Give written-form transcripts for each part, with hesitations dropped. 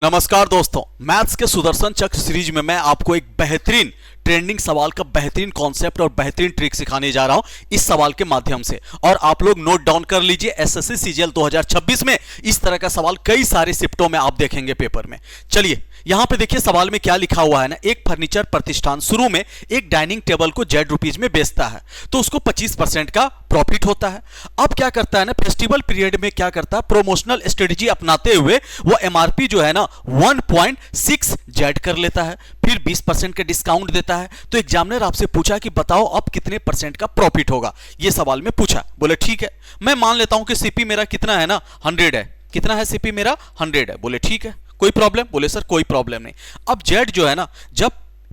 नमस्कार दोस्तों, मैथ्स के सुदर्शन चक्र सीरीज में मैं आपको एक बेहतरीन ट्रेंडिंग सवाल का बेहतरीन कॉन्सेप्ट और बेहतरीन ट्रिक सिखाने जा रहा हूं इस सवाल के माध्यम से। और आप लोग नोट डाउन कर लीजिए, एसएससी सीजीएल 2026 में इस तरह का सवाल कई सारे शिफ्टों में आप देखेंगे पेपर में। चलिए यहां पे देखिए सवाल में क्या लिखा हुआ है ना। एक फर्नीचर प्रतिष्ठान शुरू में एक डाइनिंग टेबल को ₹Z में बेचता है तो उसको 25% का प्रॉफिट होता है। अब क्या करता है ना, फेस्टिवल पीरियड में क्या करता है, प्रमोशनल स्ट्रेटजी अपनाते हुए वो एमआरपी जो है ना 1.6Z कर लेता है, फिर 20% का डिस्काउंट देता है। तो एग्जामिनर आपसे पूछा कि बताओ अब कितने परसेंट का प्रॉफिट होगा, ये सवाल में पूछा। बोले ठीक है, मैं मान लेता हूं कि सीपी मेरा कितना है ना 100 है। कितना है सीपी मेरा 100 है। बोले ठीक है, कोई प्रॉब्लम? बोले सर कोई प्रॉब्लम नहीं। अब जेड जो है ना, जब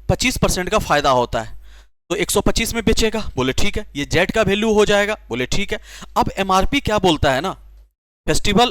25% का फायदा होता है तो 125 में बेचेगा। बोले ठीक है, ये जेड का वैल्यू हो जाएगा। बोले ठीक है। अब एमआरपी क्या बोलता है ना, फेस्टिवल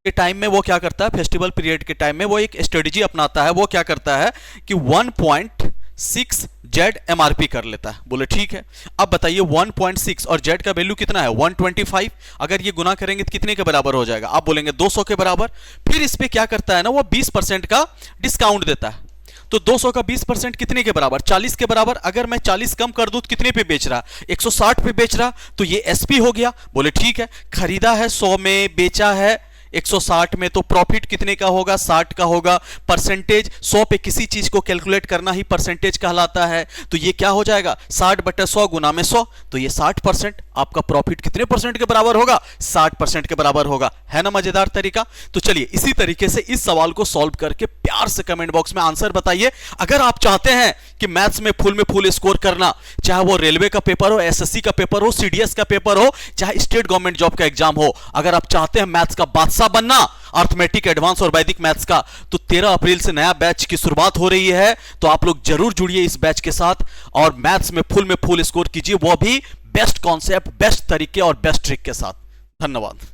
के टाइम में वो क्या करता है, फेस्टिवल पीरियड के टाइम में वो एक स्ट्रेटजी अपनाता है। वो क्या करता है कि 1.6 जेड एमआरपी कर लेता है। बोले ठीक है। अब बताइए 1.6 और जेड का वैल्यू कितना है 125। अगर ये गुना करेंगे तो कितने के बराबर हो जाएगा? आप बोलेंगे 200 के बराबर। फिर इस पे क्या करता है ना, वो 20% का डिस्काउंट देता है। तो 200 का 20% कितने के बराबर? 40 के बराबर। अगर मैं 40 कम कर दूं तो कितने पे बेच रहा? 160 पे बेच रहा, तो ये एसपी हो गया। बोले ठीक है। खरीदा है 100 में, बेचा है 160 में, तो प्रॉफिट कितने का होगा? 60 का होगा। परसेंटेज 100 पे किसी चीज को कैलकुलेट करना ही परसेंटेज कहलाता है। तो ये क्या हो जाएगा 60/100 गुना में 100, तो ये 60%। आपका प्रॉफिट कितने परसेंट के बराबर होगा? 60% के बराबर होगा। है ना मजेदार तरीका? तो चलिए इसी तरीके से इस सवाल को सॉल्व करके प्यार से कमेंट बॉक्स में आंसर बताइए। अगर आप चाहते हैं कि मैथ्स में फुल स्कोर करना, चाहे वो रेलवे का पेपर हो, एसएससी का पेपर हो, सीडीएस का पेपर हो, चाहे स्टेट गवर्नमेंट जॉब का एग्जाम हो, अगर आप चाहते हैं मैथ्स का बादशाह बनना, अर्थमेटिक, एडवांस और वैदिक मैथ्स का, तो 13 अप्रैल से नया बैच की शुरुआत हो रही है। तो आप लोग जरूर जुड़िए इस बैच के साथ और मैथ्स में फुल स्कोर कीजिए, वो भी बेस्ट कॉन्सेप्ट, बेस्ट तरीके और बेस्ट ट्रिक के साथ। धन्यवाद।